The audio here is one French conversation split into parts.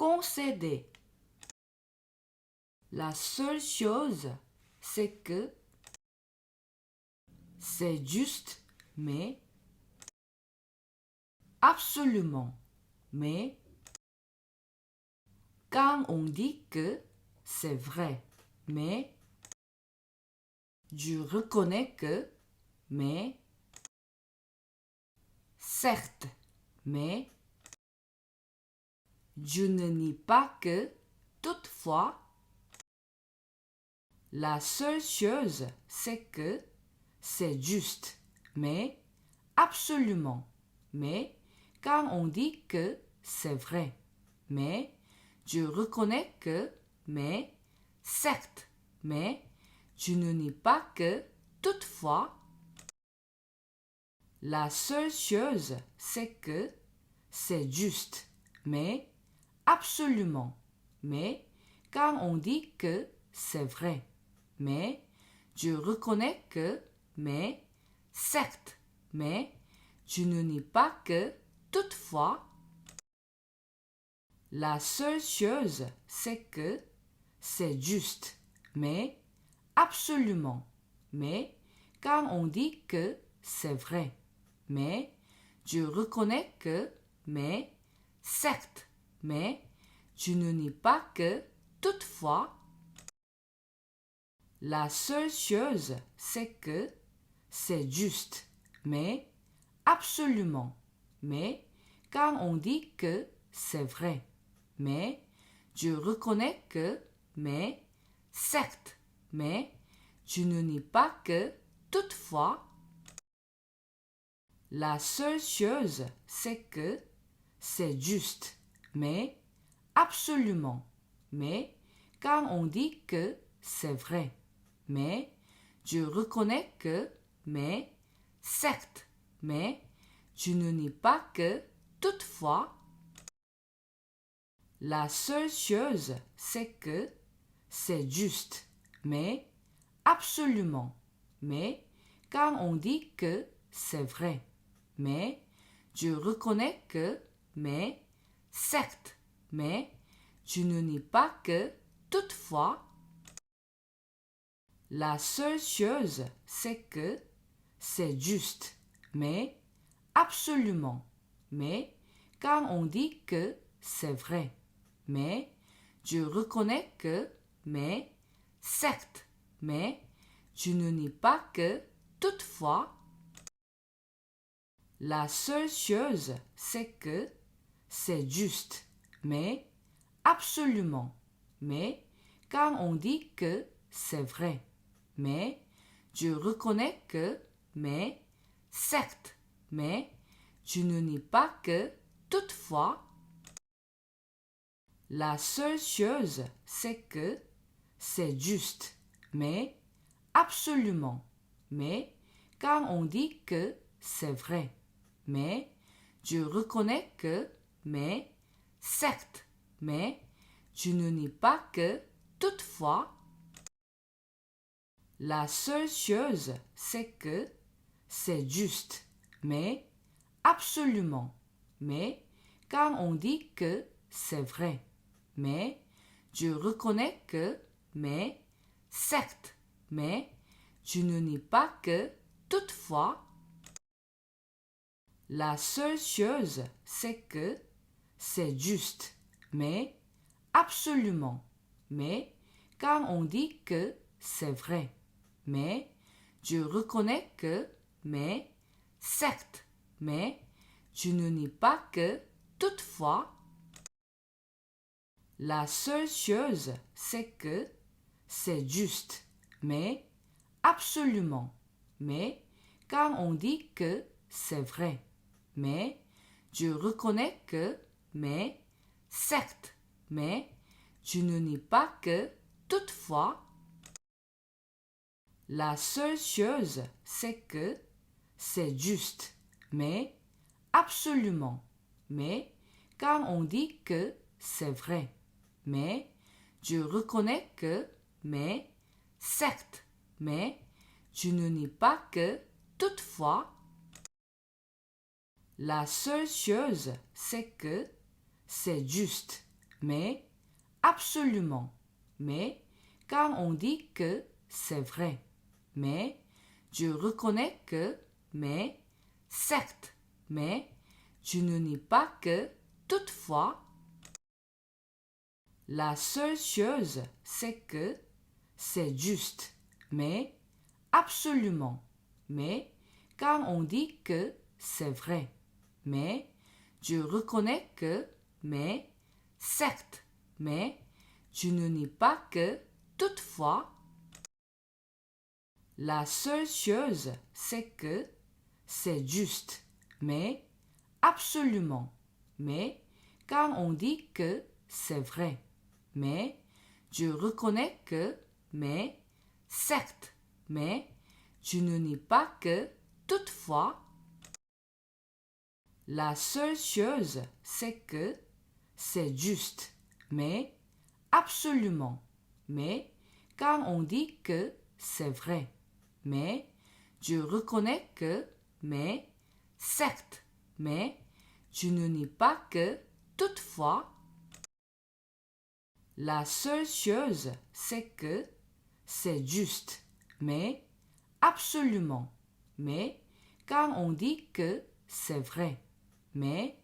concéder. La seule chose, c'est que c'est juste, mais absolument, mais quand on dit que c'est vrai, mais je reconnais que, mais certes, mais je ne nie pas que, toutefois, la seule chose, c'est que c'est juste, mais absolument, mais quand on dit que c'est vrai, mais je reconnais que, mais certes, mais je ne nie pas que, toutefois, la seule chose, c'est que c'est juste, mais absolument, mais quand on dit que c'est vrai, mais je reconnais que, mais certes, mais je ne nie pas que, toutefois, la seule chose, c'est que c'est juste, mais absolument, mais quand on dit que c'est vrai, mais je reconnais que, mais certes, mais je ne nie pas que, toutefois, la seule chose, c'est que c'est juste, mais absolument, mais quand on dit que c'est vrai, mais je reconnais que, mais certes, mais je ne nie pas que, toutefois, la seule chose, c'est que c'est juste, mais absolument, mais quand on dit que c'est vrai, mais je reconnais que, mais certes, mais je ne nie pas que, toutefois, la seule chose, c'est que c'est juste, mais absolument, mais quand on dit que c'est vrai, mais je reconnais que, mais certes, mais je ne nie pas que, toutefois, la seule chose, c'est que c'est juste, mais absolument, mais quand on dit que c'est vrai, mais je reconnais que, mais certes, mais je ne nie pas que, toutefois, la seule chose, c'est que c'est juste, mais absolument, mais quand on dit que c'est vrai, mais je reconnais que, mais certes, mais je ne nie pas que, toutefois, la seule chose, c'est que c'est juste, mais absolument, mais quand on dit que c'est vrai, mais je reconnais que, mais certes, mais je ne nie pas que, toutefois, la seule chose, c'est que c'est juste, mais absolument, mais quand on dit que c'est vrai, mais je reconnais que, mais certes, mais je ne nie pas que, toutefois, la seule chose, c'est que c'est juste, mais absolument, mais quand on dit que c'est vrai, mais je reconnais que, mais certes, mais je ne nie pas que, toutefois, la seule chose, c'est que c'est juste, mais absolument, mais quand on dit que c'est vrai, mais je reconnais que, mais certes, mais je ne nie pas que, toutefois, la seule chose, c'est que c'est juste, mais absolument, mais quand on dit que c'est vrai, mais je reconnais que, mais certes, mais je ne nie pas que, toutefois, la seule chose, c'est que c'est juste, mais absolument, mais quand on dit que c'est vrai, mais je reconnais que, mais certes, mais je ne nie pas que, toutefois. La seule chose, c'est que c'est juste, mais absolument, mais quand on dit que c'est vrai, mais je reconnais que, mais certes, mais je ne nie pas que, toutefois. La seule chose, c'est que c'est juste, mais absolument, mais quand on dit que c'est vrai, mais je reconnais que, mais certes, mais je ne nie pas que, toutefois. La seule chose, c'est que c'est juste, mais absolument, mais quand on dit que c'est vrai, mais je reconnais que, mais certes, mais je ne nie pas que, toutefois. La seule chose, c'est que c'est juste, mais absolument, mais quand on dit que c'est vrai, mais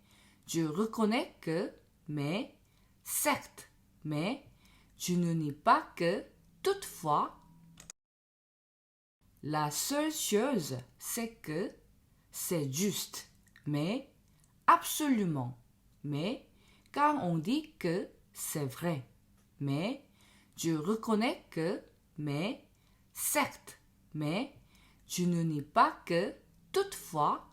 je reconnais que, mais certes, mais je ne nie pas que, toutefois. La seule chose, c'est que c'est juste, mais absolument, mais quand on dit que c'est vrai, mais je reconnais que, mais certes, mais je ne nie pas que, toutefois.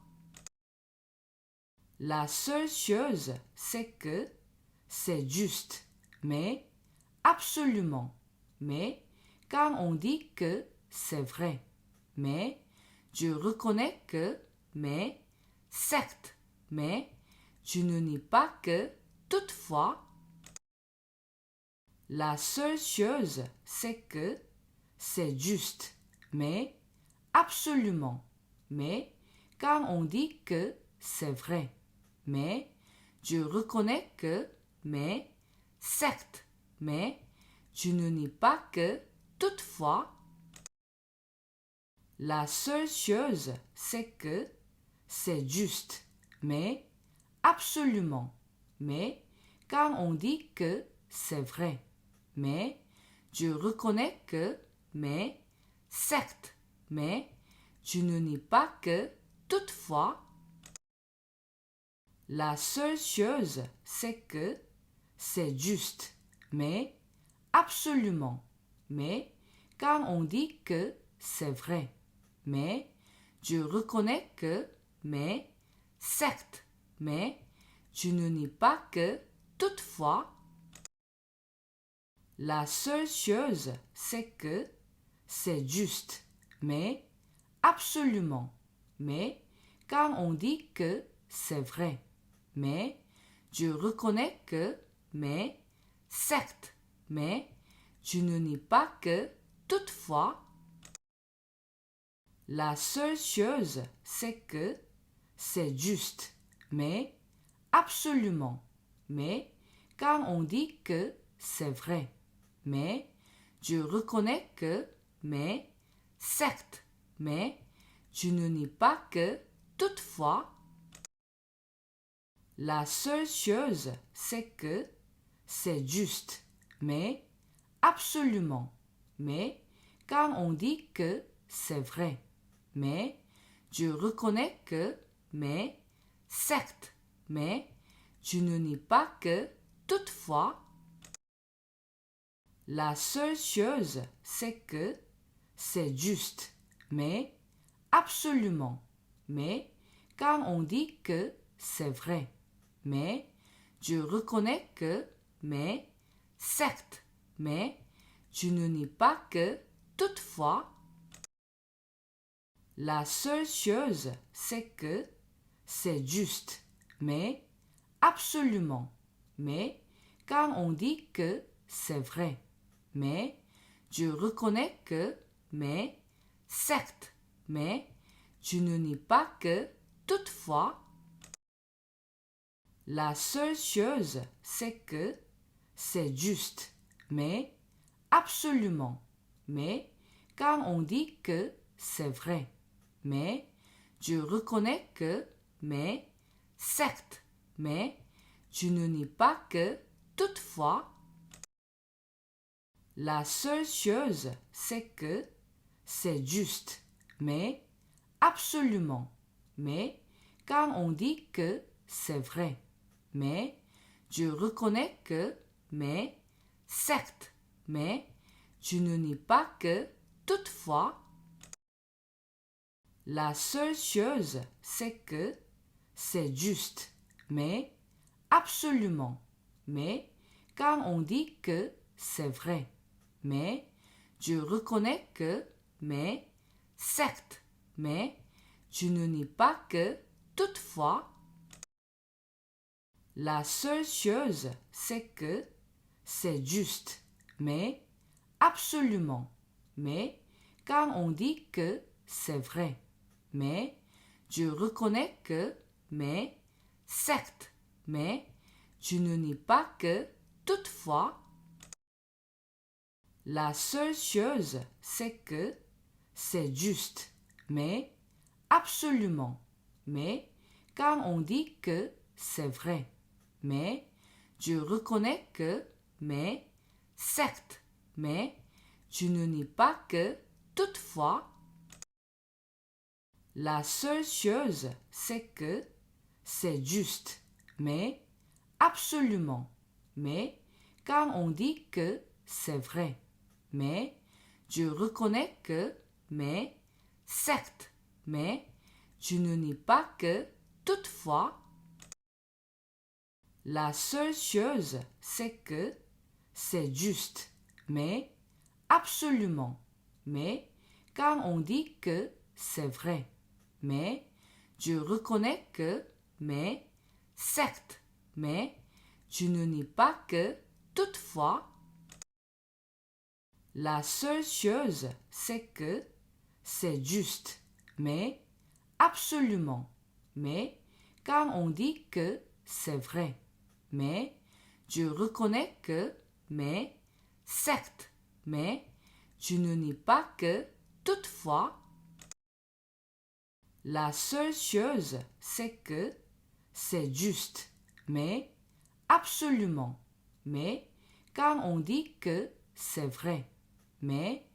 La seule chose, c'est que c'est juste, mais absolument, mais quand on dit que c'est vrai, mais je reconnais que, mais certes, mais je ne nie pas que, toutefois. La seule chose, c'est que c'est juste, mais absolument, mais quand on dit que c'est vrai, mais je reconnais que, mais certes, mais je ne nie pas que, toutefois. La seule chose, c'est que c'est juste, mais absolument, mais quand on dit que c'est vrai, mais je reconnais que, mais certes, mais je ne nie pas que, toutefois. La seule chose, c'est que c'est juste, mais absolument, mais quand on dit que c'est vrai, mais je reconnais que, mais certes, mais je ne nie pas que, toutefois. La seule chose, c'est que c'est juste, mais absolument, mais quand on dit que c'est vrai, mais je reconnais que, mais certes, mais je ne nie pas que, toutefois. La seule chose, c'est que c'est juste, mais absolument, mais quand on dit que c'est vrai, mais je reconnais que, mais certes, mais je ne nie pas que, toutefois. La seule chose, c'est que c'est juste, mais absolument, mais quand on dit que c'est vrai, mais je reconnais que, mais certes, mais je ne nie pas que, toutefois. La seule chose, c'est que c'est juste, mais absolument, mais quand on dit que c'est vrai, mais je reconnais que, mais certes, mais je ne nie pas que, toutefois. La seule chose, c'est que c'est juste, mais absolument, mais quand on dit que c'est vrai, mais je reconnais que, mais certes, mais je ne nie pas que, toutefois. La seule chose, c'est que c'est juste, mais absolument, mais quand on dit que c'est vrai, mais je reconnais que, mais certes, mais je ne nie pas que, toutefois. La seule chose, c'est que c'est juste, mais absolument, mais quand on dit que c'est vrai, mais je reconnais que, mais certes, mais je ne nie pas que, toutefois. La seule chose, c'est que c'est juste, mais absolument, mais quand on dit que c'est vrai, mais je reconnais que, mais certes, mais je ne nie pas que, toutefois. La seule chose, c'est que c'est juste, mais absolument, mais quand on dit que c'est vrai, mais je reconnais que, mais certes, mais je ne nie pas que, toutefois. La seule chose, c'est que c'est juste, mais absolument, mais quand on dit que c'est vrai, mais je reconnais que, mais certes, mais je ne nie pas que, toutefois. La seule chose, c'est que c'est juste, mais absolument, mais quand on dit que c'est vrai, mais je reconnais que, mais certes, mais je ne nie pas que, toutefois. La seule chose, c'est que c'est juste, mais absolument, mais quand on dit que c'est vrai, mais je reconnais que, mais certes, mais je ne nie pas que, toutefois. La seule chose, c'est que c'est juste, mais absolument, mais quand on dit que c'est vrai, mais je reconnais que, mais certes, mais je ne nie pas que, toutefois. La seule chose, c'est que c'est juste, mais absolument, mais quand on dit que c'est vrai, mais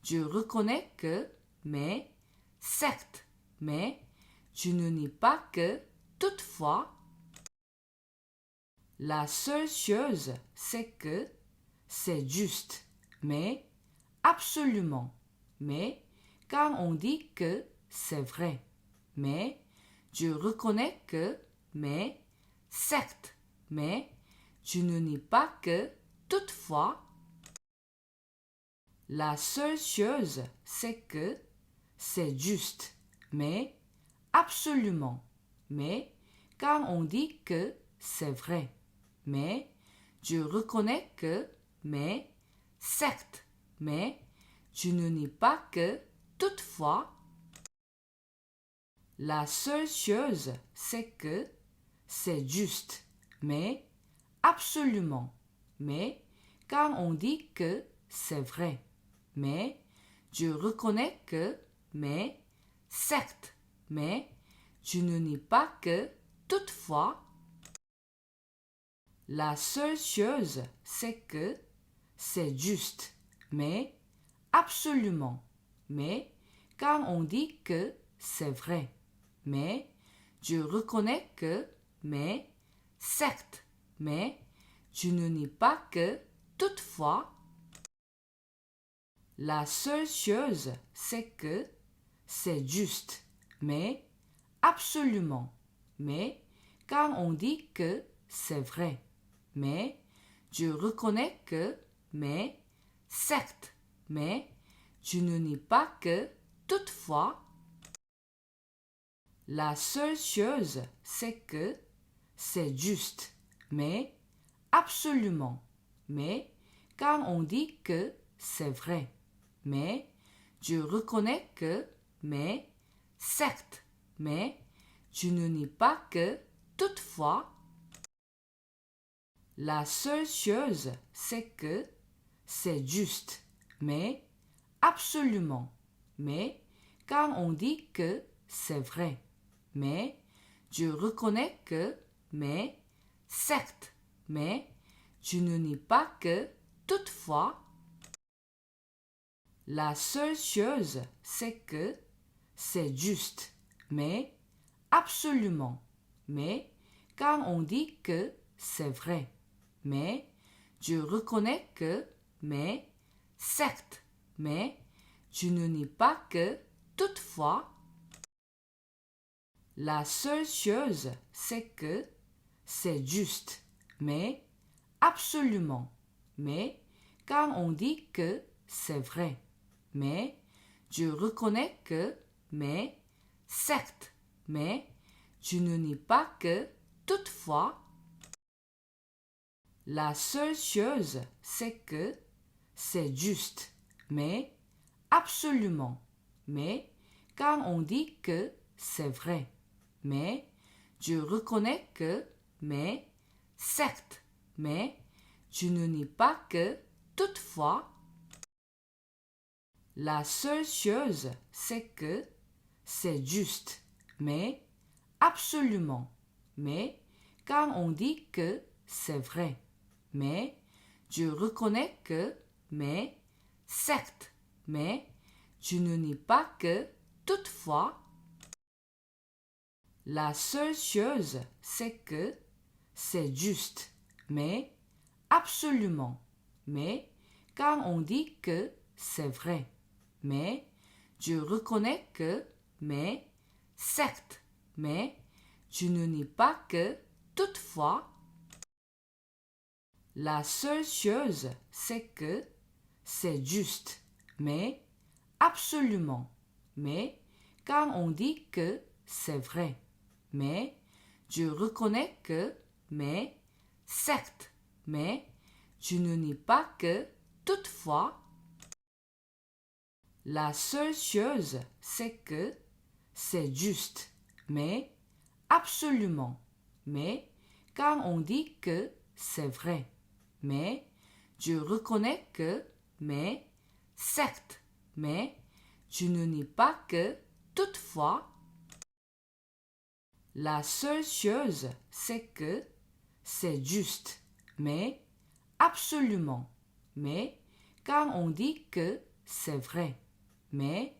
je reconnais que, mais certes, mais je ne nie pas que, toutefois. La seule chose, c'est que c'est juste, mais absolument, mais quand on dit que c'est vrai, mais je reconnais que, mais certes, mais je ne nie pas que, toutefois. La seule chose, c'est que c'est juste, mais absolument, mais quand on dit que c'est vrai, mais je reconnais que, mais certes, mais je ne nie pas que, toutefois. La seule chose, c'est que c'est juste, mais absolument, mais quand on dit que c'est vrai, mais je reconnais que, mais certes, mais je ne nie pas que, toutefois. La seule chose, c'est que c'est juste, mais absolument, mais quand on dit que c'est vrai, mais je reconnais que, mais certes, mais je ne nie pas que, toutefois. La seule chose, c'est que c'est juste, mais absolument, mais quand on dit que c'est vrai, mais je reconnais que, mais certes, mais je ne nie pas que, toutefois. La seule chose, c'est que c'est juste, mais absolument, mais quand on dit que c'est vrai, mais je reconnais que, mais certes, mais je ne nie pas que, toutefois. La seule chose, c'est que c'est juste, mais absolument, mais quand on dit que c'est vrai, mais je reconnais que, mais certes, mais je ne nie pas que, toutefois. La seule chose, c'est que c'est juste, mais absolument, mais quand on dit que c'est vrai, mais je reconnais que, mais certes, mais je ne nie pas que, toutefois. La seule chose, c'est que c'est juste, mais absolument, mais quand on dit que c'est vrai, mais je reconnais que, mais certes, mais je ne nie pas que, toutefois. La seule chose, c'est que c'est juste, mais absolument, mais quand on dit que c'est vrai, mais je reconnais que, mais certes, mais je ne nie pas que, toutefois. La seule chose, c'est que c'est juste, mais absolument, mais quand on dit que c'est vrai, mais je reconnais que, mais certes, mais je ne nie pas que, toutefois. La seule chose, c'est que c'est juste, mais absolument, mais quand on dit que c'est vrai, mais je reconnais que, mais certes, mais je ne nie pas que, toutefois. La seule chose, c'est que c'est juste, mais absolument, mais quand on dit que c'est vrai, mais je reconnais que, mais certes, mais je ne nie pas que, toutefois. La seule chose, c'est que c'est juste, mais absolument, mais quand on dit que c'est vrai, mais je reconnais que, mais certes, mais je ne nie pas que, toutefois. La seule chose, c'est que c'est juste, mais absolument, mais quand on dit que c'est vrai, mais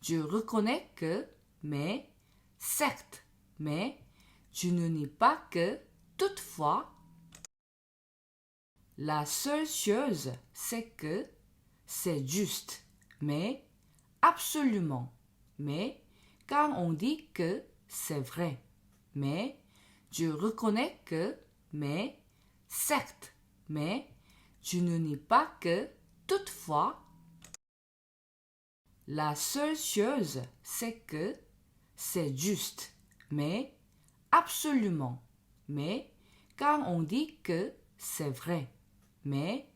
je reconnais que, mais certes, mais je ne nie pas que, toutefois. La seule chose, c'est que c'est juste, mais absolument, mais quand on dit que c'est vrai, mais je reconnais que, mais certes, mais je ne nie pas que, toutefois. La seule chose, c'est que c'est juste, mais absolument, mais quand on dit que c'est vrai, mais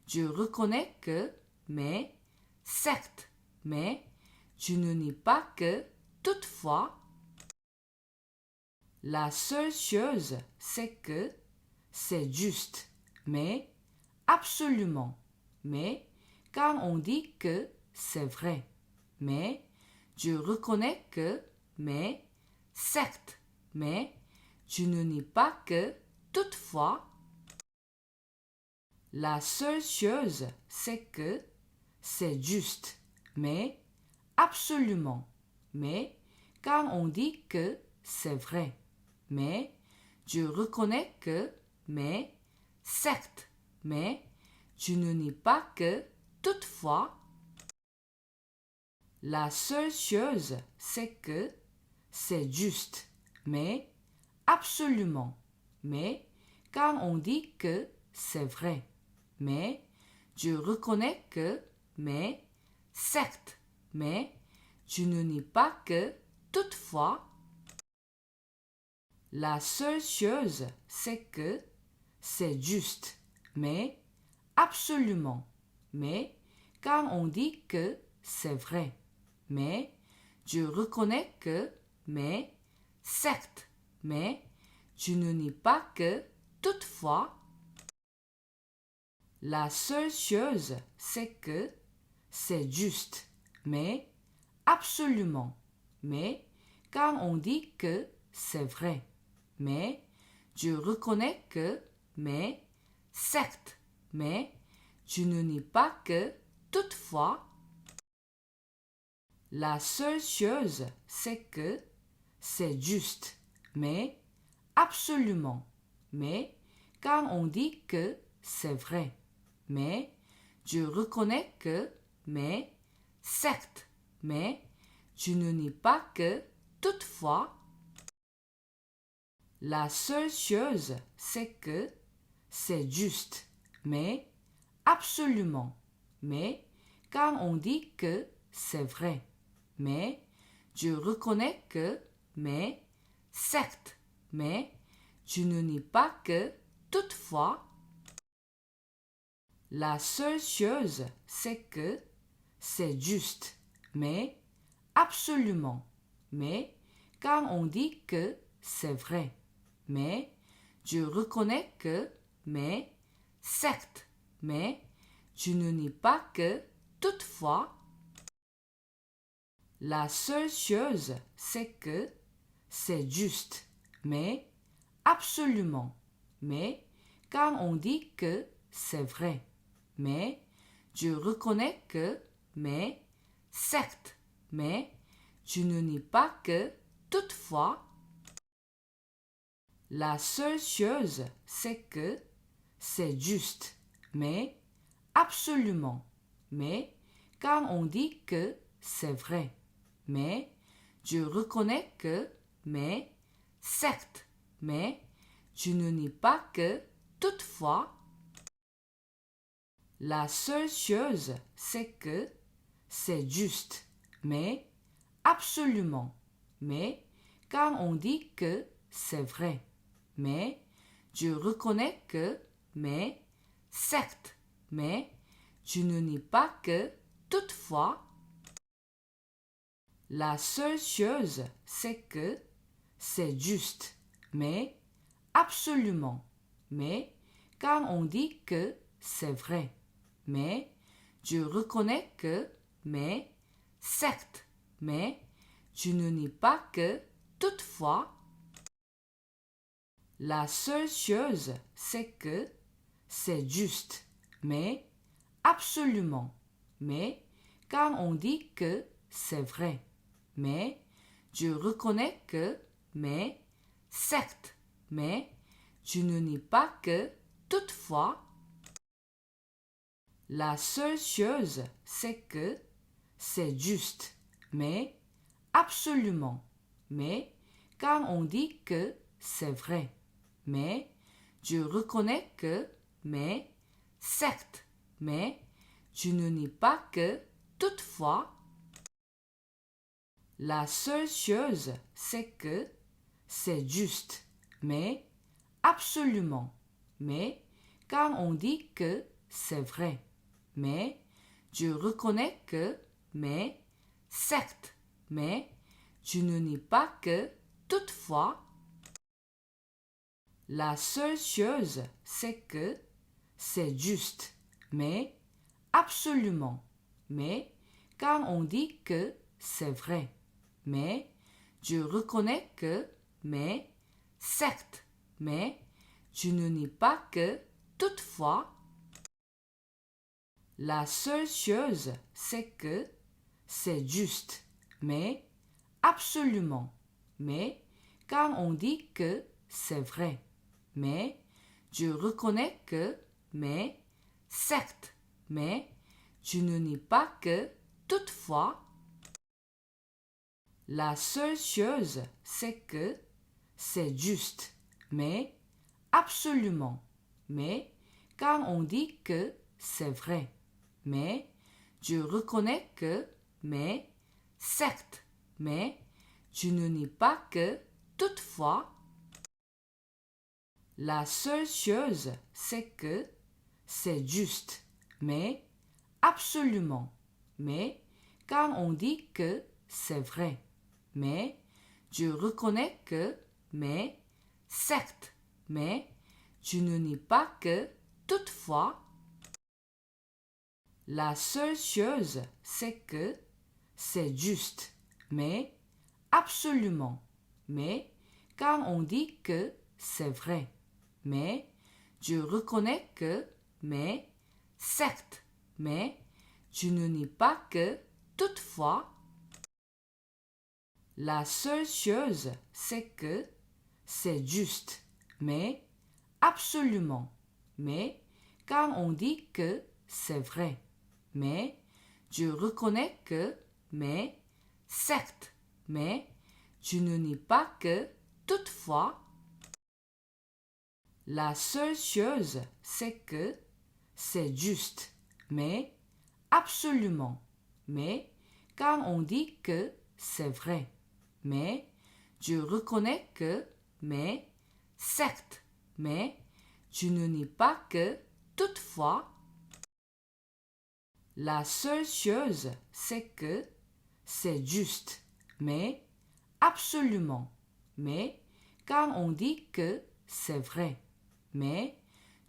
je reconnais que, mais certes, mais je ne nie pas que, toutefois. La seule chose, c'est que c'est juste, mais absolument, mais quand on dit que c'est vrai, mais je reconnais que, mais certes, mais je ne nie pas que, toutefois. La seule chose, c'est que c'est juste, mais absolument, mais quand on dit que c'est vrai, mais je reconnais que, mais certes, mais je ne nie pas que, toutefois. La seule chose, c'est que c'est juste, mais absolument, mais quand on dit que c'est vrai, mais je reconnais que, mais certes, mais je ne nie pas que, toutefois. La seule chose, c'est que c'est juste, mais absolument, mais quand on dit que c'est vrai, mais je reconnais que, mais certes, mais je ne nie pas que, toutefois. La seule chose, c'est que c'est juste, mais absolument, mais quand on dit que c'est vrai, mais je reconnais que, mais certes, mais je ne nie pas que, toutefois. La seule chose, c'est que c'est juste, mais absolument, mais quand on dit que c'est vrai, mais je reconnais que, mais certes, mais je ne nie pas que, toutefois. La seule chose, c'est que c'est juste, mais absolument, mais quand on dit que c'est vrai, mais je reconnais que, mais certes, mais je ne nie pas que, toutefois. La seule chose, c'est que c'est juste, mais absolument, mais quand on dit que c'est vrai, mais je reconnais que, mais certes, mais je ne nie pas que, toutefois. La seule chose, c'est que c'est juste, mais absolument, mais quand on dit que c'est vrai, mais je reconnais que, mais certes, mais je ne nie pas que, toutefois. La seule chose, c'est que c'est juste, mais absolument, mais quand on dit que c'est vrai, mais je reconnais que, mais certes, mais je ne nie pas que, toutefois. La seule chose, c'est que c'est juste, mais absolument, mais quand on dit que c'est vrai, mais je reconnais que, mais certes, mais je ne nie pas que, toutefois. La seule chose, c'est que c'est juste, mais absolument, mais quand on dit que c'est vrai, mais je reconnais que, mais certes, mais je ne nie pas que, toutefois. La seule chose, c'est que c'est juste, mais absolument, mais quand on dit que c'est vrai, mais je reconnais que, mais certes, mais je ne nie pas que, toutefois. La seule chose, c'est que c'est juste, mais absolument, mais quand on dit que c'est vrai, mais je reconnais que, mais certes, mais je ne nie pas que, toutefois. La seule chose, c'est que c'est juste, mais absolument, mais quand on dit que c'est vrai, mais je reconnais que, mais certes, mais je ne nie pas que, toutefois. La seule chose, c'est que c'est juste, mais absolument, mais quand on dit que c'est vrai, mais je reconnais que, mais certes, mais je ne nie pas que, toutefois. La seule chose, c'est que c'est juste, mais absolument, mais quand on dit que c'est vrai, mais je reconnais que, mais certes, mais je ne nie pas que, toutefois. La seule chose, c'est que c'est juste, mais absolument, mais quand on dit que c'est vrai, mais je reconnais que, mais certes, mais je ne nie pas que, toutefois. La seule chose, c'est que c'est juste, mais absolument, mais quand on dit que c'est vrai, mais je reconnais que, mais certes, mais je ne nie pas que, toutefois. La seule chose, c'est que c'est juste, mais absolument, mais quand on dit que c'est vrai, mais je reconnais que, mais certes, mais je ne nie pas que, toutefois. La seule chose, c'est que c'est juste, mais absolument, mais quand on dit que c'est vrai, mais je reconnais que, mais certes, mais je ne nie pas que, toutefois. La seule chose, c'est que c'est juste, mais absolument, mais quand on dit que c'est vrai, mais je reconnais que, mais certes, mais je ne nie pas que, toutefois. La seule chose, c'est que c'est juste, mais absolument, mais quand on dit que c'est vrai, mais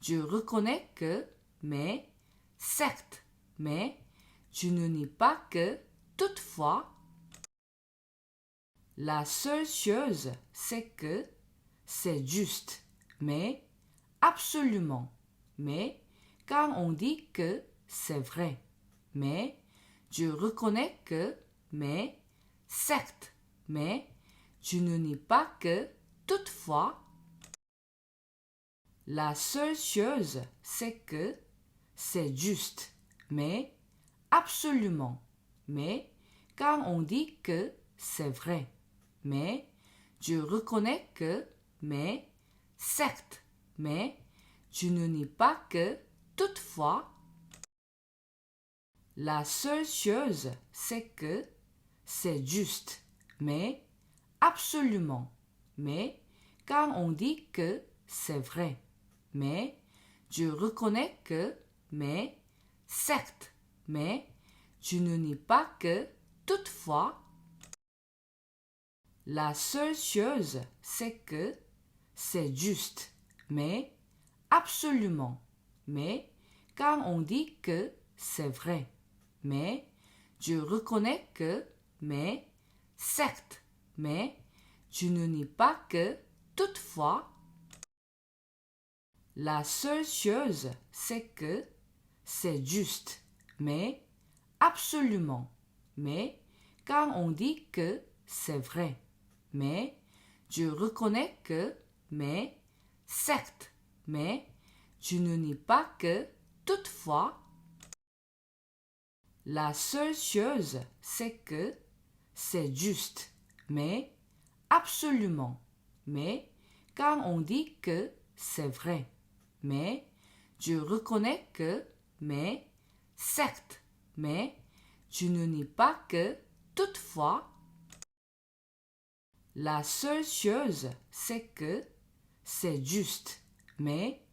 je reconnais que, mais certes, mais je ne nie pas que, toutefois. La seule chose, c'est que c'est juste, mais absolument, mais quand on dit que c'est vrai, mais je reconnais que, mais certes, mais je ne nie pas que, toutefois. La seule chose, c'est que c'est juste, mais absolument, mais quand on dit que c'est vrai, mais je reconnais que, mais certes, mais je ne nie pas que, toutefois. La seule chose, c'est que c'est juste, mais absolument, mais quand on dit que c'est vrai, mais je reconnais que, mais certes, mais je ne nie pas que, toutefois. La seule chose, c'est que c'est juste, mais absolument, mais quand on dit que c'est vrai, mais je reconnais que, mais certes, mais je ne nie pas que, toutefois. La seule chose, c'est que c'est juste, mais absolument, mais quand on dit que c'est vrai, mais je reconnais que, mais certes, mais je ne nie pas que, toutefois. La seule chose, c'est que c'est juste, mais absolument, mais quand on dit que c'est vrai, mais je reconnais que, mais certes, mais je ne nie pas que, toutefois. La seule chose, c'est que c'est juste, mais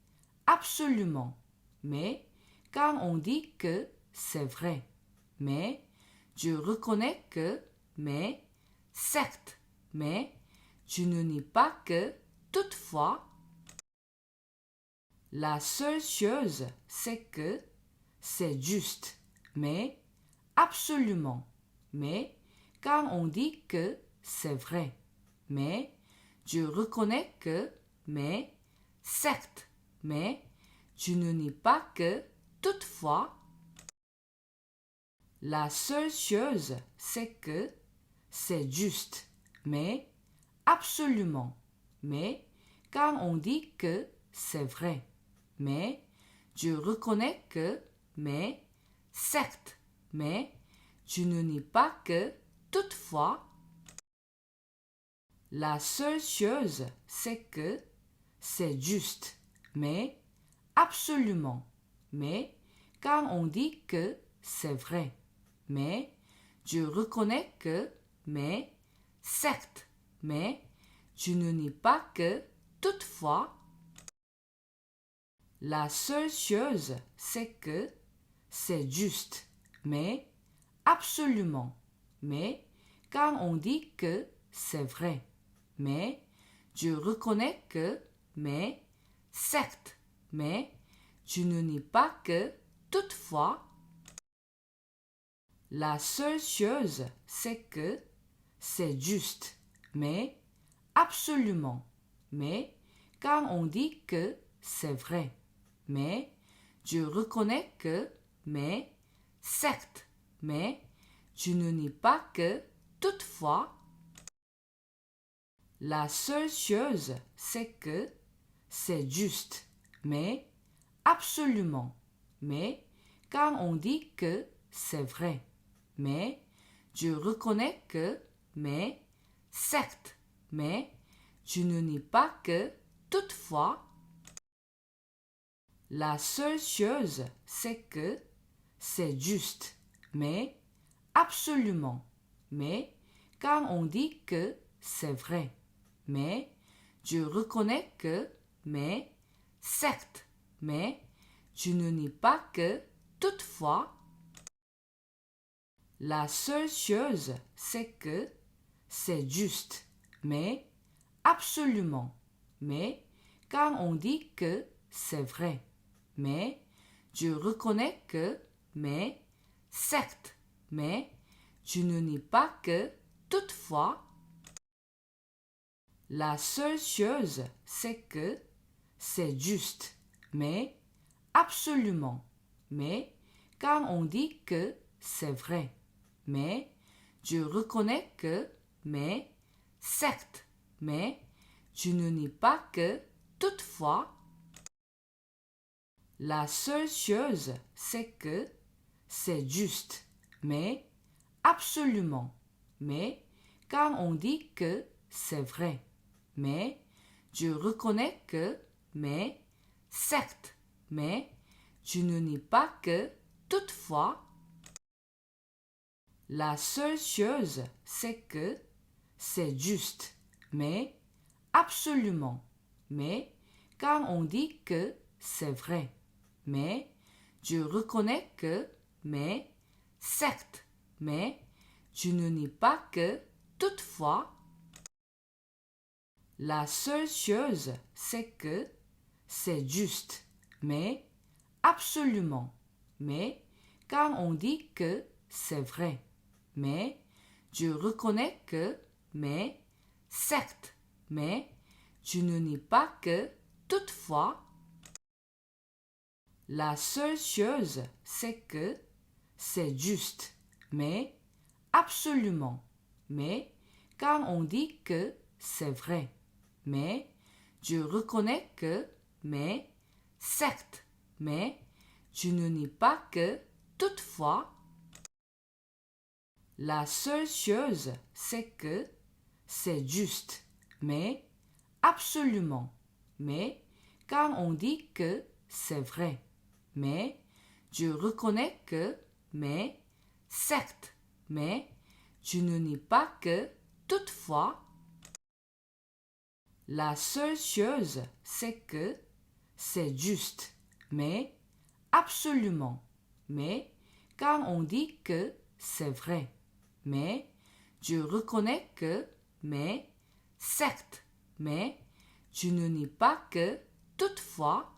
absolument, mais quand on dit que c'est vrai, mais je reconnais que, mais certes, mais je ne nie pas que, toutefois. La seule chose, c'est que c'est juste, mais absolument, mais quand on dit que c'est vrai, mais je reconnais que, mais certes, mais je ne nie pas que, toutefois. La seule chose, c'est que c'est juste, mais absolument, mais quand on dit que c'est vrai, mais je reconnais que, mais certes, mais je ne nie pas que, toutefois. La seule chose, c'est que c'est juste, mais absolument, mais quand on dit que c'est vrai, mais je reconnais que, mais certes, mais je ne nie pas que, toutefois. La seule chose, c'est que c'est juste, mais absolument, mais quand on dit que c'est vrai, mais je reconnais que, mais certes, mais je ne nie pas que, toutefois. La seule chose, c'est que c'est juste, mais absolument, mais quand on dit que c'est vrai, mais je reconnais que, mais certes, mais je ne nie pas que, toutefois. La seule chose, c'est que c'est juste, mais absolument, mais quand on dit que c'est vrai, mais je reconnais que, mais certes, mais je ne nie pas que, toutefois. La seule chose, c'est que c'est juste, mais absolument, mais quand on dit que c'est vrai, mais je reconnais que, mais certes, mais je ne nie pas que, toutefois. La seule chose, c'est que c'est juste, mais absolument, mais quand on dit que c'est vrai, mais je reconnais que, mais certes, mais je ne nie pas que, toutefois. La seule chose, c'est que c'est juste, mais absolument, mais quand on dit que c'est vrai, mais je reconnais que, mais certes, mais je ne nie pas que, toutefois. La seule chose, c'est que c'est juste, mais absolument, mais quand on dit que c'est vrai, mais je reconnais que, mais certes, mais je ne nie pas que, toutefois. La seule chose, c'est que c'est juste, mais absolument, mais quand on dit que c'est vrai, mais je reconnais que, mais certes, mais je ne nie pas que, toutefois. La seule chose, c'est que c'est juste, mais absolument, mais quand on dit que c'est vrai, mais je reconnais que, mais certes, mais je ne nie pas que, toutefois. La seule chose, c'est que c'est juste, mais absolument, mais quand on dit que c'est vrai, mais je reconnais que, mais certes, mais je ne nie pas que, toutefois. La seule chose, c'est que c'est juste, mais absolument, mais quand on dit que c'est vrai, mais je reconnais que, mais certes, mais je ne nie pas que, toutefois. La seule chose, c'est que c'est juste, mais absolument, mais quand on dit que c'est vrai, mais je reconnais que, mais certes, mais je ne nie pas que, toutefois.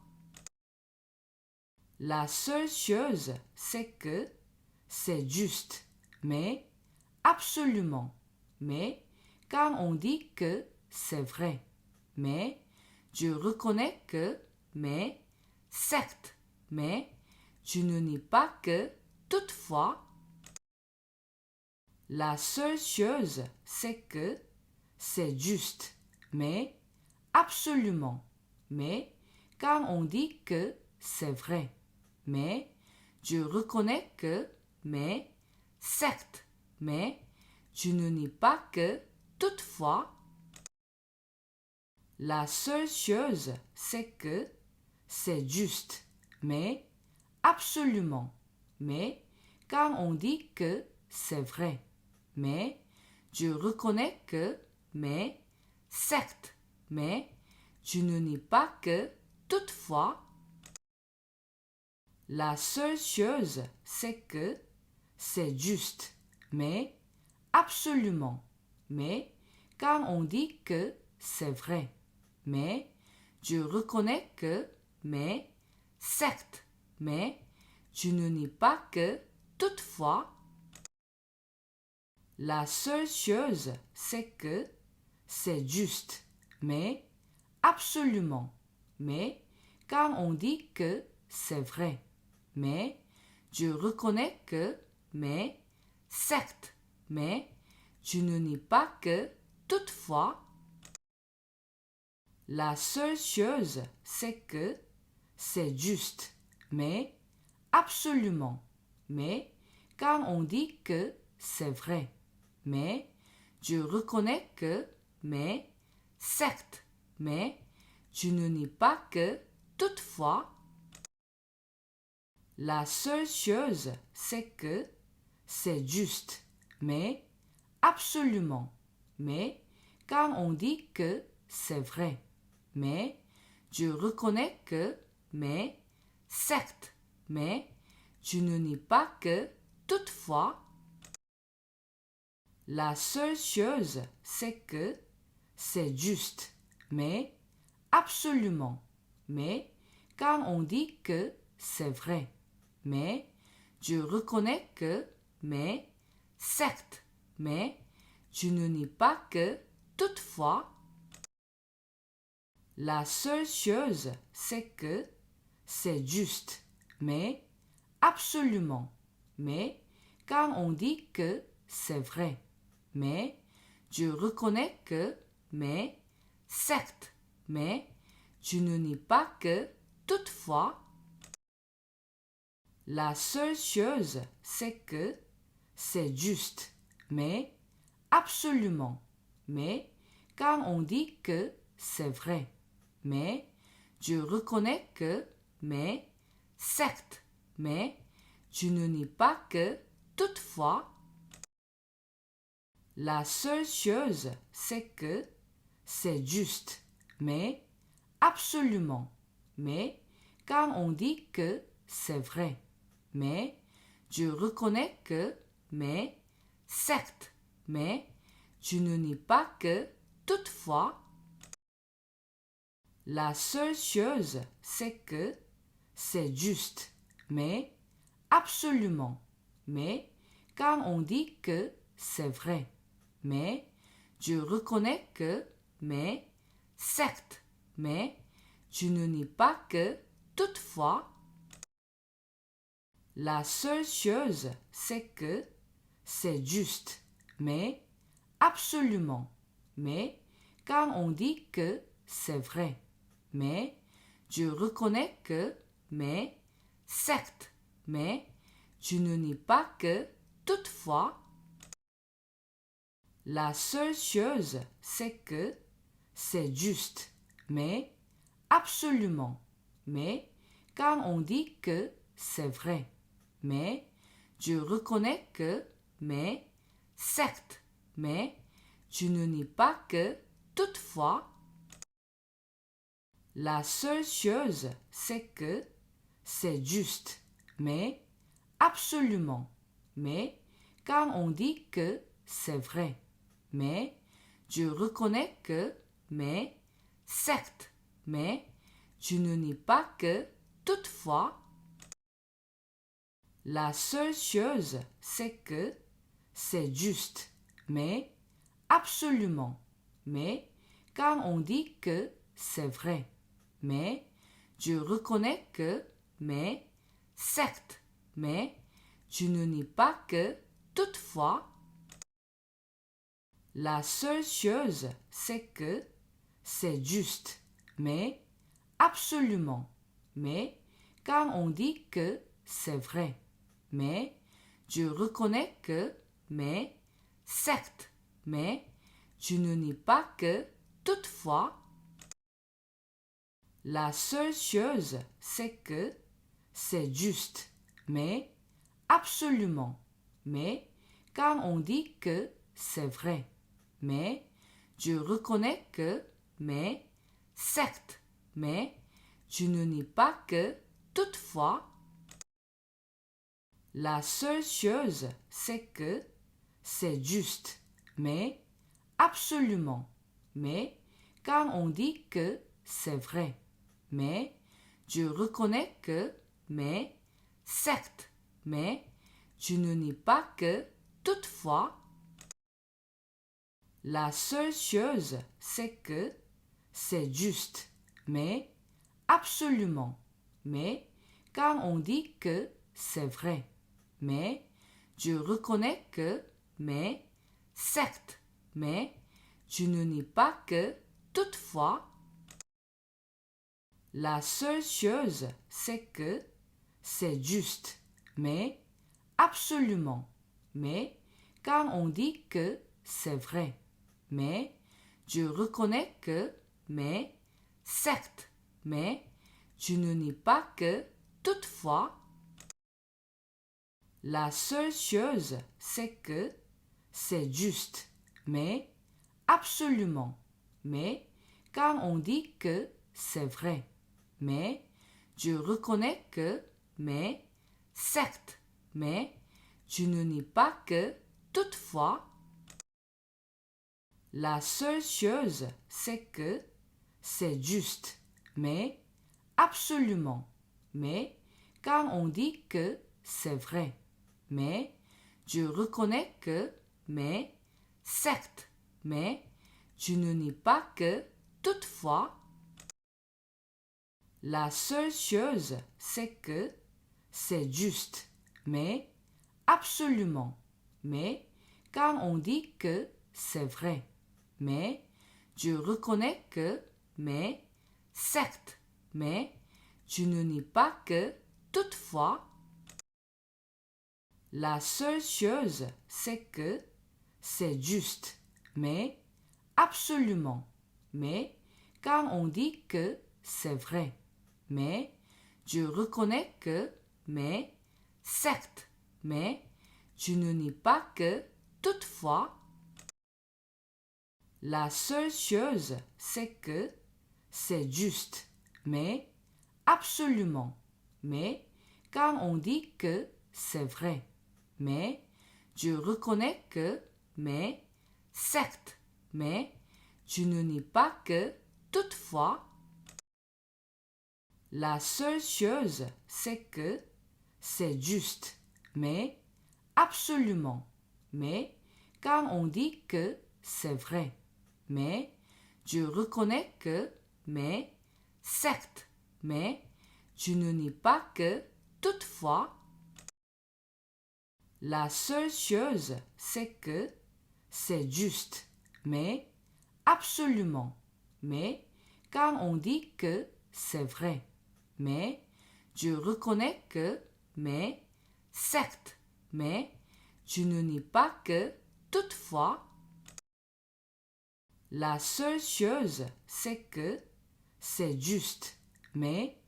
La seule chose, c'est que c'est juste, mais absolument, mais quand on dit que c'est vrai, mais je reconnais que, mais certes, mais je ne nie pas que, toutefois. La seule chose, c'est que c'est juste, mais absolument, mais quand on dit que c'est vrai, mais je reconnais que, mais certes, mais je ne nie pas que, toutefois. La seule chose, c'est que c'est juste, mais absolument, mais quand on dit que c'est vrai, mais je reconnais que, mais certes, mais je ne nie pas que, toutefois. La seule chose, c'est que c'est juste, mais absolument, mais quand on dit que c'est vrai, mais je reconnais que, mais certes, mais je ne nie pas que, toutefois. La seule chose, c'est que c'est juste, mais absolument, mais quand on dit que c'est vrai, mais je reconnais que, mais certes, mais je ne nie pas que, toutefois. La seule chose, c'est que c'est juste, mais absolument, mais quand on dit que c'est vrai, mais je reconnais que, mais certes, mais je ne nie pas que, toutefois. La seule chose, c'est que c'est juste, mais absolument, mais quand on dit que c'est vrai, mais je reconnais que, mais certes, mais je ne nie pas que, toutefois. La seule chose, c'est que c'est juste, mais absolument, mais quand on dit que c'est vrai, mais je reconnais que, mais certes, mais je ne nie pas que, toutefois. La seule chose, c'est que c'est juste, mais absolument, mais quand on dit que c'est vrai, mais je reconnais que, mais certes, mais je ne nie pas que, toutefois. La seule chose, c'est que c'est juste, mais absolument, mais quand on dit que c'est vrai, mais je reconnais que, mais certes, mais je ne nie pas que, toutefois. La seule chose, c'est que c'est juste, mais absolument, mais quand on dit que c'est vrai, mais je reconnais que, mais certes, mais je ne nie pas que, toutefois. La seule chose, c'est que c'est juste, mais absolument, mais quand on dit que c'est vrai, mais je reconnais que, mais certes, mais je ne nie pas que, toutefois. La seule chose, c'est que c'est juste, mais absolument, mais quand on dit que c'est vrai, mais je reconnais que, mais certes, mais je ne nie pas que, toutefois. La seule chose, c'est que c'est juste, mais absolument, mais quand on dit que c'est vrai, mais je reconnais que, mais certes, mais je ne nie pas que, toutefois. La seule chose, c'est que c'est juste, mais absolument, mais quand on dit que c'est vrai, mais je reconnais que, mais certes, mais je ne nie pas que, toutefois. La seule chose, c'est que c'est juste, mais absolument, mais quand on dit que c'est vrai, mais je reconnais que, mais certes, mais je ne nie pas que, toutefois. La seule chose, c'est que c'est juste, mais absolument, mais quand on dit que c'est vrai, mais je reconnais que, mais certes, mais je ne nie pas que, toutefois. La seule chose, c'est que c'est juste, mais absolument, mais quand on dit que c'est vrai, mais je reconnais que, mais certes, mais je ne nie pas que, toutefois. La seule chose, c'est que c'est juste, mais absolument, mais quand on dit que c'est vrai, mais je reconnais que, mais certes, mais je ne nie pas que, toutefois. La seule chose, c'est que c'est juste, mais absolument, mais quand on dit que c'est vrai, mais je reconnais que, mais certes, mais je ne nie pas que toutefois. La seule chose, c'est que c'est juste, mais absolument, mais quand on dit que c'est vrai, mais je reconnais que, mais certes, mais je ne nie pas que toutefois. La seule chose, c'est que c'est juste, mais absolument, mais quand on dit que c'est vrai, mais je reconnais que, mais certes, mais je ne nie pas que toutefois. La seule chose, c'est que c'est juste, mais absolument, mais quand on dit que c'est vrai, mais je reconnais que, mais certes, mais je ne nie pas que toutefois. La seule chose, c'est que c'est juste, mais absolument, mais quand on dit que c'est vrai, mais je reconnais que, mais certes, mais je ne nie pas que toutefois. La seule chose, c'est que c'est juste, mais absolument, mais quand on dit que c'est vrai, mais je reconnais que, mais certes, mais je ne nie pas que toutefois. La seule chose, c'est que c'est juste, mais absolument, mais quand on dit que c'est vrai, mais je reconnais que, mais certes, mais je ne nie pas que toutefois. La seule chose, c'est que c'est juste, mais absolument, mais quand on dit que c'est vrai, mais je reconnais que, mais certes, mais je ne nie pas que toutefois. La seule chose, c'est que c'est juste, mais absolument, mais quand on dit que c'est vrai, mais je reconnais que, mais certes, mais je ne nie pas que toutefois. La seule chose, c'est que c'est juste, mais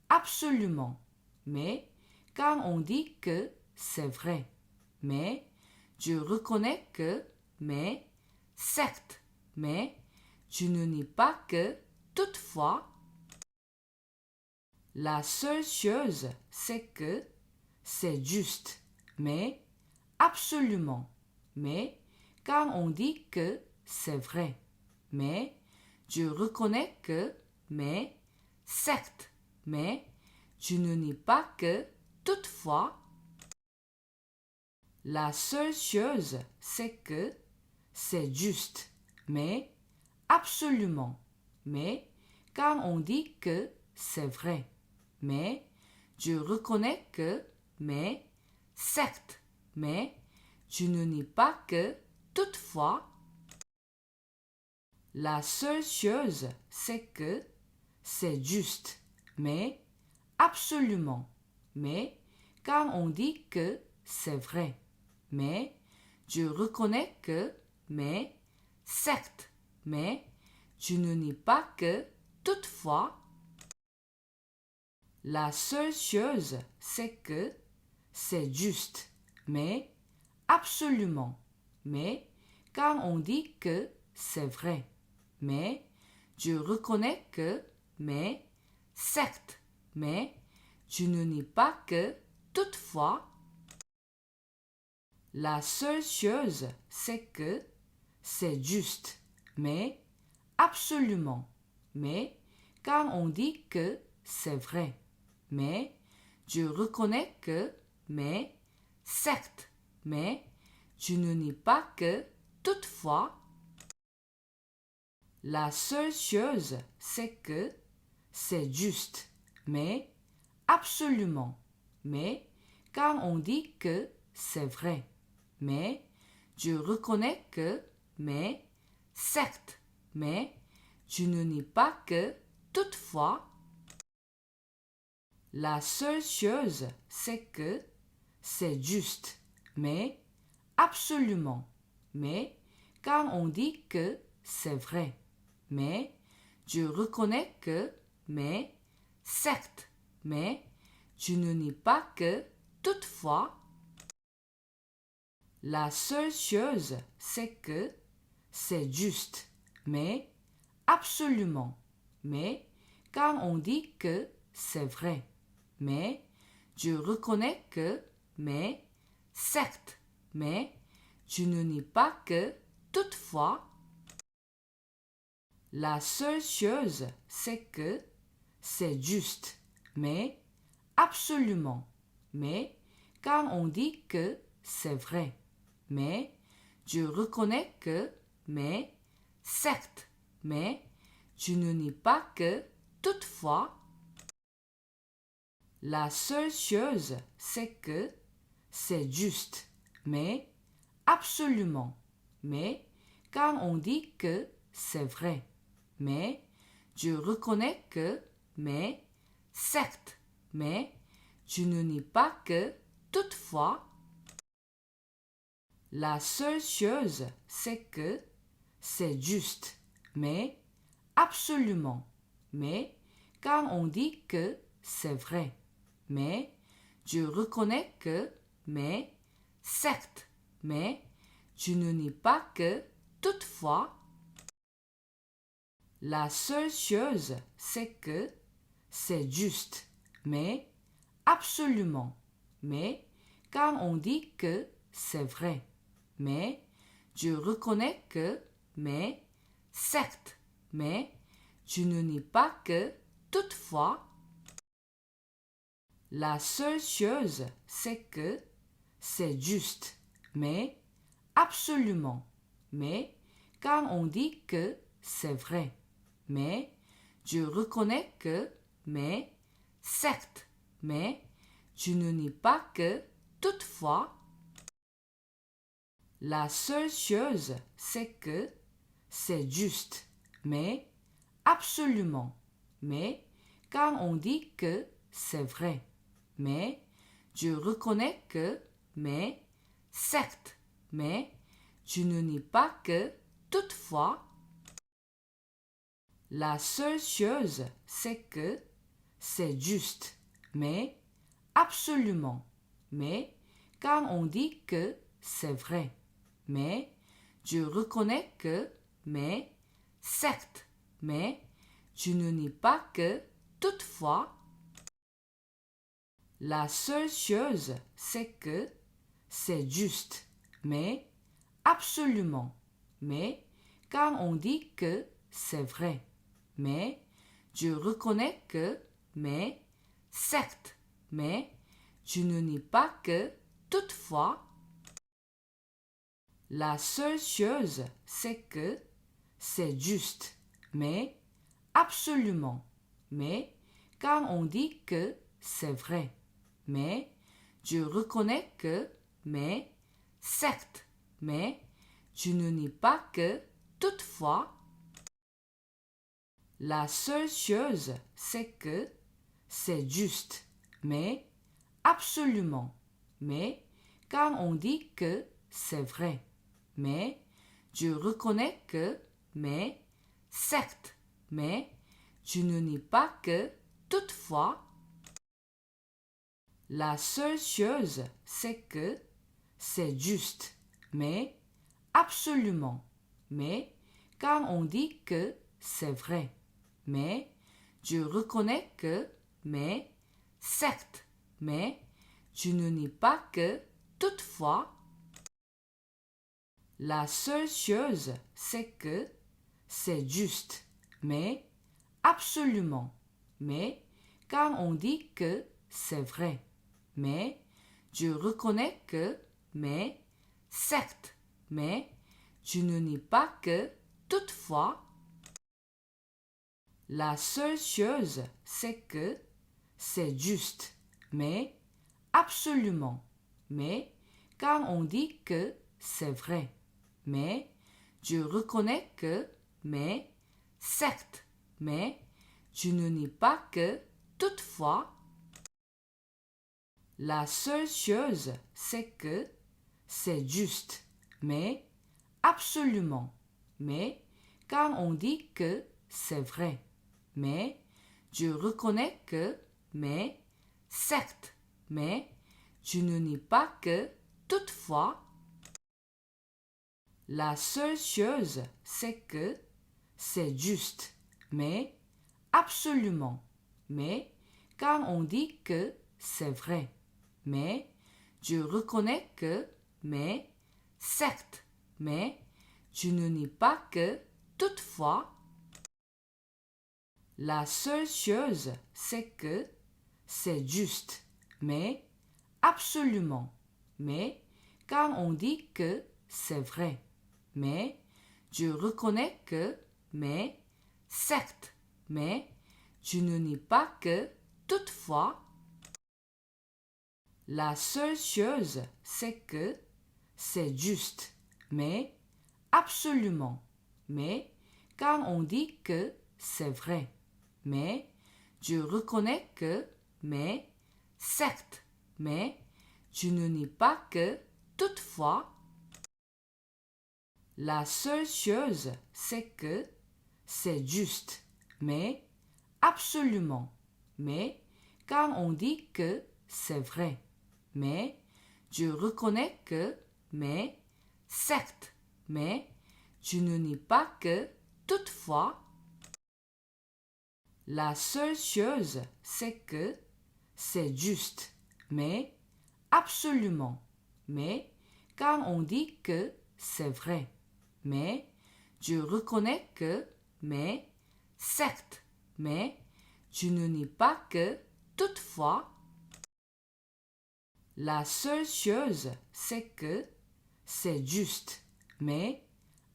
absolument, mais quand on dit que c'est vrai, mais je reconnais que, mais certes, mais je ne nie pas que toutefois. La seule chose, c'est que c'est juste, mais absolument, mais quand on dit que c'est vrai, mais je reconnais que, mais certes, mais je ne nie pas que toutefois. La seule chose, c'est que c'est juste, mais absolument, mais quand on dit que c'est vrai, mais je reconnais que, mais certes, mais je ne nie pas que toutefois. La seule chose, c'est que c'est juste, mais absolument, mais quand on dit que c'est vrai, mais je reconnais que, mais certes, mais je ne nie pas que toutefois. La seule chose, c'est que c'est juste, mais absolument, mais quand on dit que c'est vrai, mais je reconnais que, mais certes, mais je ne nie pas que toutefois. La seule chose, c'est que c'est juste, mais absolument, mais quand on dit que c'est vrai, mais je reconnais que, mais certes, mais je ne nie pas que toutefois. La seule chose, c'est que c'est juste, mais absolument, mais quand on dit que c'est vrai, mais je reconnais que, mais certes, mais je ne nie pas que, toutefois. La seule chose, c'est que c'est juste, mais absolument, mais quand on dit que c'est vrai, mais je reconnais que, mais certes, mais je ne nie pas que, toutefois. La seule chose, c'est que c'est juste, mais absolument, mais quand on dit que c'est vrai, mais je reconnais que, mais certes, mais je ne nie pas que, toutefois. La seule chose, c'est que c'est juste, mais absolument, mais quand on dit que c'est vrai, mais je reconnais que, mais certes, mais je ne nie pas que, toutefois. La seule chose, c'est que c'est juste, mais absolument, mais quand on dit que c'est vrai, mais je reconnais que, mais certes, mais je ne nie pas que, toutefois. La seule chose, c'est que c'est juste, mais absolument, mais quand on dit que c'est vrai, mais je reconnais que, mais certes, mais je ne nie pas que, toutefois. La seule chose, c'est que c'est juste, mais absolument, mais quand on dit que c'est vrai, mais je reconnais que, mais certes, mais je ne nie pas que, toutefois. La seule chose, c'est que c'est juste, mais absolument, mais quand on dit que c'est vrai, mais je reconnais que, mais certes, mais je ne nie pas que, toutefois. La seule chose, c'est que c'est juste, mais absolument, mais quand on dit que c'est vrai, mais je reconnais que, mais certes, mais je ne nie pas que, toutefois. La seule chose, c'est que c'est juste, mais absolument, mais quand on dit que c'est vrai, mais je reconnais que, mais certes, mais je ne nie pas que, toutefois. La seule chose, c'est que c'est juste, mais absolument, mais quand on dit que c'est vrai, mais je reconnais que, mais certes, mais je ne nie pas que, toutefois. La seule chose, c'est que c'est juste, mais absolument, mais quand on dit que c'est vrai, mais je reconnais que, mais certes, mais je ne nie pas que, toutefois. La seule chose, c'est que c'est juste, mais absolument, mais quand on dit que c'est vrai, mais je reconnais que, mais certes, mais je ne nie pas que, toutefois. La seule chose, c'est que c'est juste, mais absolument, mais quand on dit que c'est vrai, mais je reconnais que, mais certes, mais je ne nie pas que, toutefois. La seule chose, c'est que c'est juste, mais absolument, mais quand on dit que c'est vrai, mais je reconnais que, mais certes, mais je ne nie pas que, toutefois. La seule chose, c'est que c'est juste, mais absolument, mais quand on dit que c'est vrai, mais je reconnais que, mais certes, mais je ne nie pas que, toutefois. La seule chose, c'est que c'est juste, mais absolument, mais quand on dit que c'est vrai, mais je reconnais que, mais certes, mais je ne nie pas que, toutefois. La seule chose, c'est que c'est juste, mais absolument, mais quand on dit que c'est vrai, mais je reconnais que, mais certes, mais je ne nie pas que, toutefois. La seule chose, c'est que c'est juste, mais absolument, mais quand on dit que c'est vrai, mais je reconnais que, mais certes, mais je ne nie pas que, toutefois. La seule chose, c'est que c'est juste, mais absolument, mais quand on dit que c'est vrai, mais je reconnais que, mais certes, mais je ne nie pas que, toutefois. La seule chose, c'est que c'est juste, mais absolument, mais quand on dit que c'est vrai, mais je reconnais que, mais certes, mais je ne nie pas que, toutefois. La seule chose, c'est que c'est juste, mais absolument, mais quand on dit que c'est vrai, mais je reconnais que, mais certes, mais je ne nie pas que, toutefois. La seule chose, c'est que c'est juste, mais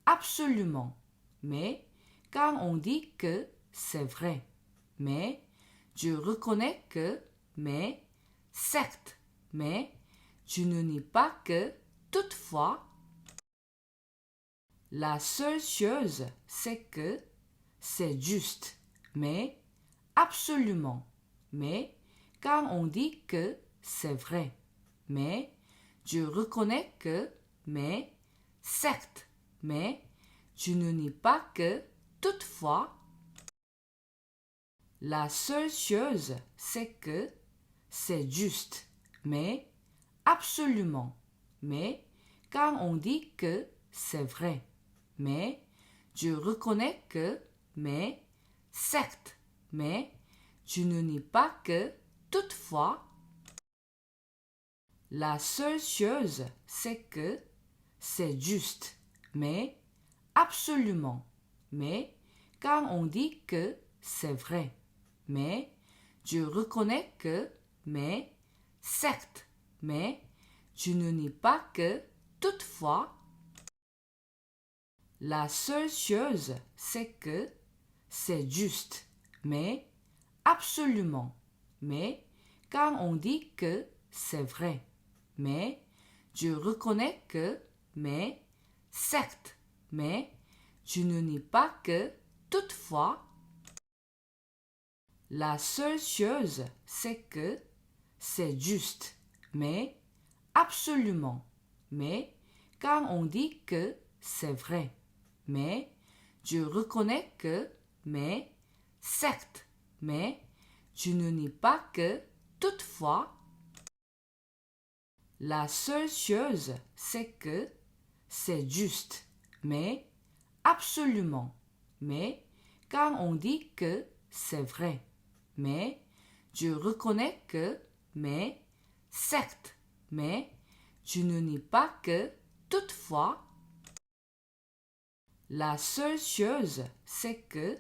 absolument, mais quand on dit que c'est vrai, mais je reconnais que, mais certes, mais je ne nie pas que, toutefois. La seule chose, c'est que c'est juste, mais absolument, mais quand on dit que c'est vrai, mais je reconnais que, mais certes, mais je ne nie pas que, toutefois. La seule chose, c'est que c'est juste, mais absolument, mais quand on dit que c'est vrai, mais je reconnais que, mais certes, mais je ne nie pas que, toutefois. La seule chose, c'est que c'est juste, mais absolument, mais quand on dit que c'est vrai, mais je reconnais que, mais certes, mais je ne nie pas que, toutefois. La seule chose, c'est que c'est juste, mais absolument, mais quand on dit que c'est vrai, mais je reconnais que, mais certes, mais je ne nie pas que, toutefois. La seule chose, c'est que c'est juste, mais absolument, mais quand on dit que c'est vrai, mais je reconnais que, mais certes, mais je ne nie pas que, toutefois. La seule chose, c'est que c'est juste, mais absolument, mais quand on dit que c'est vrai, mais je reconnais que, mais certes, mais je ne nie pas que, toutefois. La seule chose, c'est que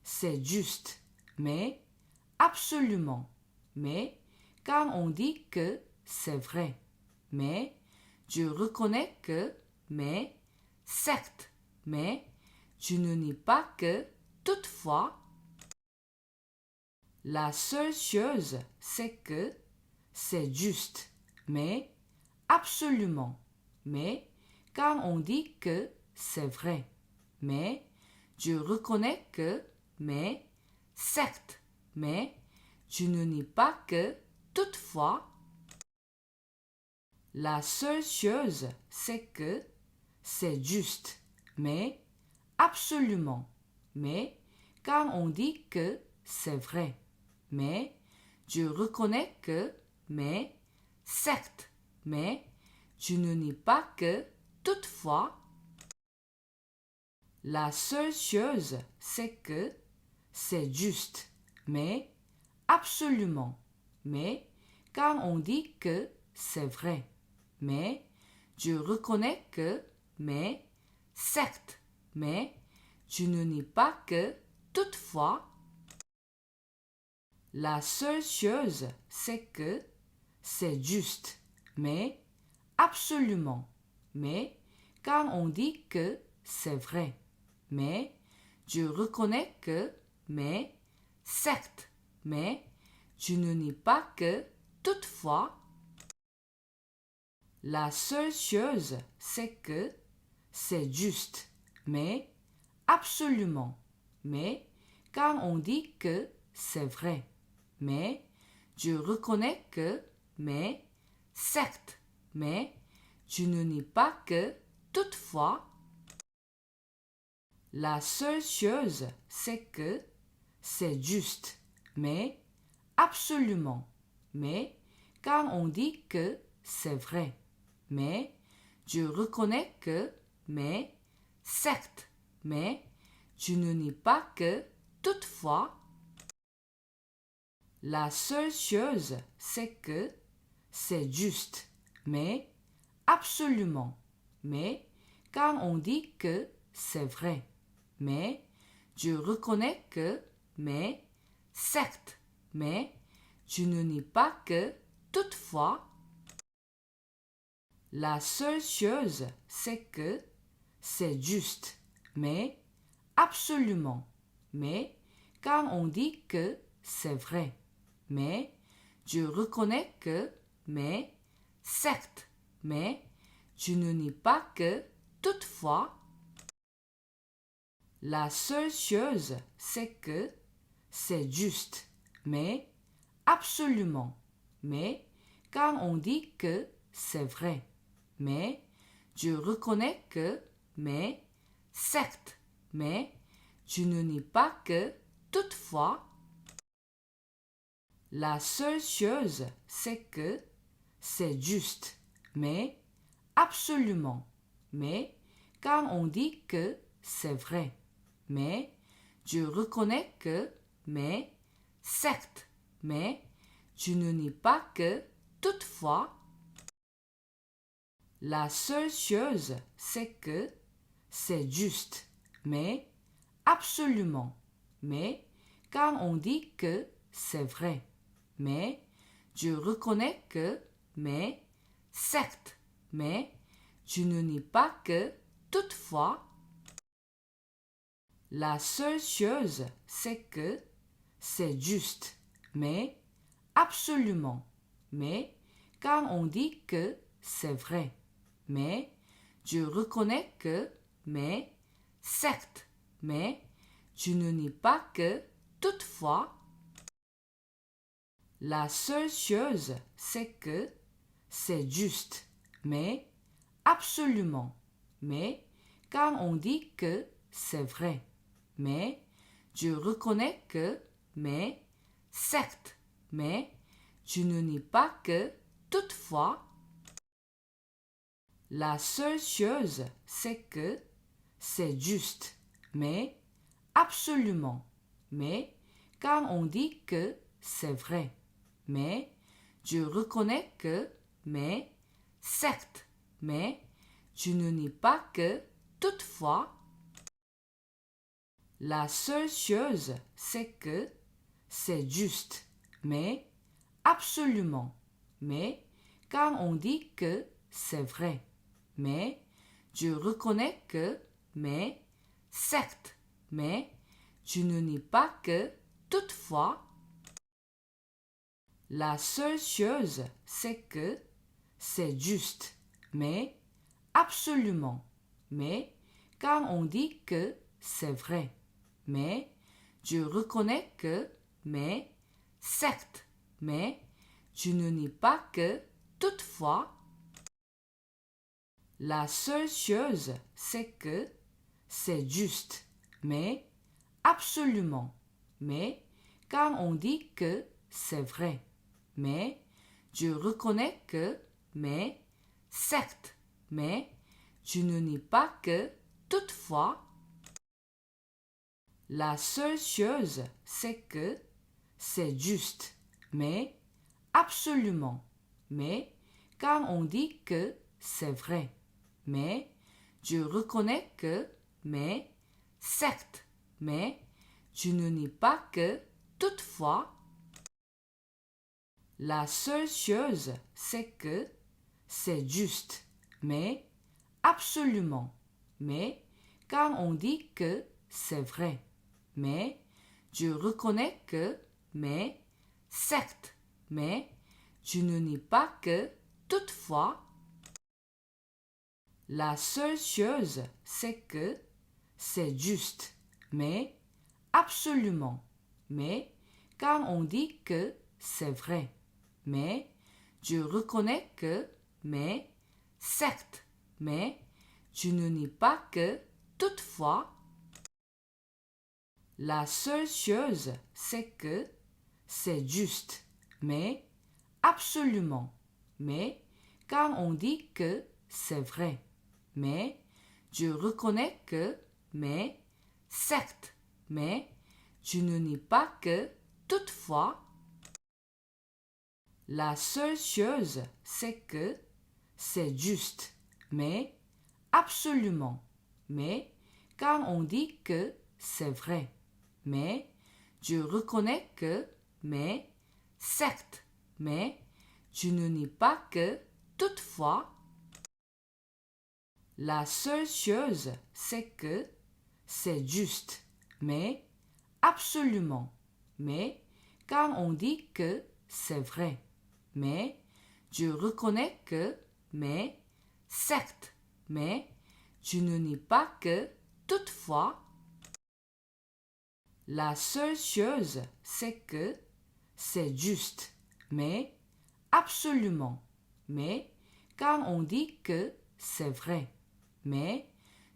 c'est juste, mais absolument, mais quand on dit que c'est vrai, mais je reconnais que, mais certes, mais je ne nie pas que, toutefois. La seule chose, c'est que c'est juste, mais absolument, mais quand on dit que c'est vrai, mais je reconnais que, mais certes, mais je ne nie pas que toutefois. La seule chose, c'est que c'est juste, mais absolument, mais quand on dit que c'est vrai, mais je reconnais que, mais certes, mais je ne nie pas que toutefois. La seule chose, c'est que c'est juste, mais absolument, mais quand on dit que c'est vrai, mais je reconnais que, mais certes, mais je ne nie pas que toutefois. La seule chose, c'est que c'est juste, mais absolument, mais quand on dit que c'est vrai, mais je reconnais que, mais certes, mais je ne nie pas que toutefois. La seule chose, c'est que c'est juste, mais absolument, mais quand on dit que c'est vrai, mais je reconnais que, mais certes, mais je ne nie pas que toutefois. La seule chose, c'est que c'est juste, mais absolument, mais quand on dit que c'est vrai, mais je reconnais que, mais certes, mais je ne nie pas que toutefois. La seule chose, c'est que c'est juste, mais absolument, mais quand on dit que c'est vrai, mais je reconnais que, mais certes, mais je ne nie pas que toutefois. La seule chose, c'est que c'est juste, mais absolument, mais quand on dit que c'est vrai, mais je reconnais que, mais certes, mais je ne nie pas que toutefois. La seule chose, c'est que c'est juste, mais absolument, mais quand on dit que c'est vrai, mais je reconnais que, mais certes, mais je ne nie pas que toutefois. La seule chose, c'est que c'est juste, mais absolument, mais quand on dit que c'est vrai, mais je reconnais que, mais certes, mais je ne nie pas que toutefois. La seule chose, c'est que c'est juste, mais absolument, mais quand on dit que c'est vrai, mais je reconnais que, mais certes, mais je ne nie pas que toutefois. La seule chose, c'est que c'est juste, mais absolument, mais quand on dit que c'est vrai, mais je reconnais que, mais certes, mais je ne nie pas que toutefois. La seule chose, c'est que c'est juste, mais absolument, mais quand on dit que c'est vrai, mais je reconnais que, mais certes, mais je ne nie pas que toutefois. La seule chose, c'est que c'est juste, mais absolument, mais quand on dit que c'est vrai, mais je reconnais que, mais certes, mais je ne nie pas que toutefois. La seule chose, c'est que c'est juste, mais absolument, mais quand on dit que c'est vrai, mais je reconnais que, mais certes, mais je ne nie pas que toutefois. La seule chose, c'est que c'est juste, mais absolument, mais quand on dit que c'est vrai, mais je reconnais que, mais certes, mais je ne nie pas que, toutefois. La seule chose, c'est que c'est juste, mais absolument, mais quand on dit que c'est vrai, mais je reconnais que, mais certes, mais je ne nie pas que, toutefois. La seule chose, c'est que c'est juste, mais absolument, mais quand on dit que c'est vrai, mais je reconnais que, mais certes, mais je ne nie pas que, toutefois. La seule chose, c'est que c'est juste, mais absolument, mais quand on dit que c'est vrai, mais je reconnais que, mais certes, mais je ne nie pas que, toutefois. La seule chose, c'est que c'est juste, mais absolument, mais quand on dit que c'est vrai, mais je reconnais que, mais certes, mais je ne nie pas que, toutefois. La seule chose, c'est que c'est juste, mais absolument, mais quand on dit que c'est vrai, mais je reconnais que, mais certes, mais je ne nie pas que, toutefois. La seule chose, c'est que c'est juste, mais absolument, mais quand on dit que c'est vrai, mais je reconnais que, mais certes, mais je ne nie pas que, toutefois. La seule chose, c'est que c'est juste, mais absolument, mais quand on dit que c'est vrai, mais je reconnais que, mais certes, mais je ne nie pas que, toutefois. La seule chose, c'est que c'est juste, mais absolument, mais quand on dit que c'est vrai, mais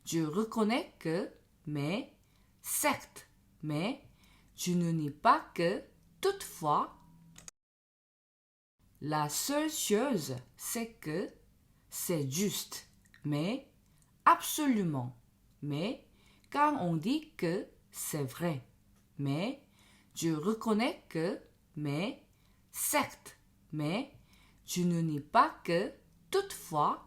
je reconnais que, mais certes, mais je ne nie pas que, toutefois. La seule chose, c'est que c'est juste, mais absolument, mais quand on dit que c'est vrai, mais je reconnais que, mais certes, mais je ne nie pas que, toutefois.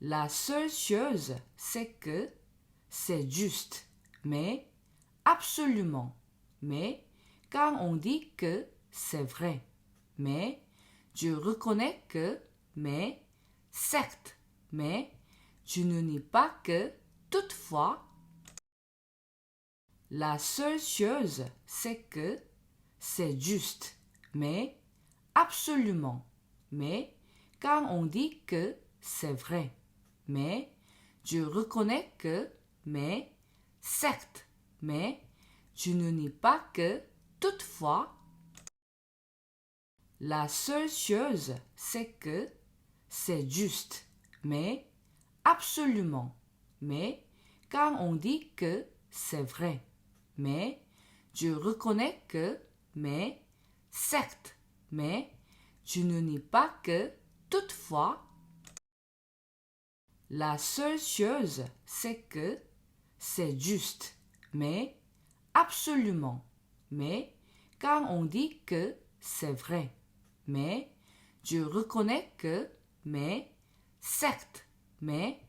La seule chose, c'est que c'est juste, mais absolument, mais quand on dit que c'est vrai, mais je reconnais que, mais certes, mais je ne nie pas que, toutefois. La seule chose, c'est que c'est juste, mais absolument, mais quand on dit que c'est vrai, mais je reconnais que, mais certes, mais je ne nie pas que, toutefois. La seule chose, c'est que c'est juste, mais absolument, mais quand on dit que c'est vrai, mais je reconnais que, mais certes, mais je ne nie pas que, toutefois. La seule chose, c'est que c'est juste, mais absolument, mais quand on dit que c'est vrai, mais je reconnais que, mais certes, mais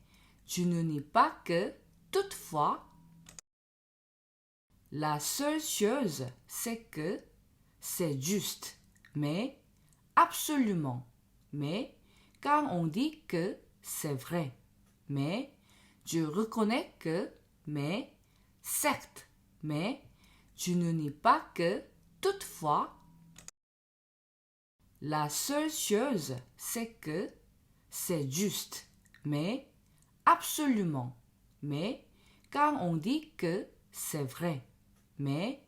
je ne nie pas que, toutefois. La seule chose, c'est que c'est juste, mais absolument, mais quand on dit que c'est vrai, mais je reconnais que, mais certes, mais je ne nie pas que, toutefois. La seule chose, c'est que c'est juste, mais absolument, mais quand on dit que c'est vrai, mais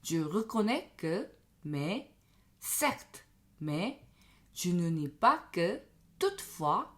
je reconnais que, mais certes, mais je ne nie pas que toutefois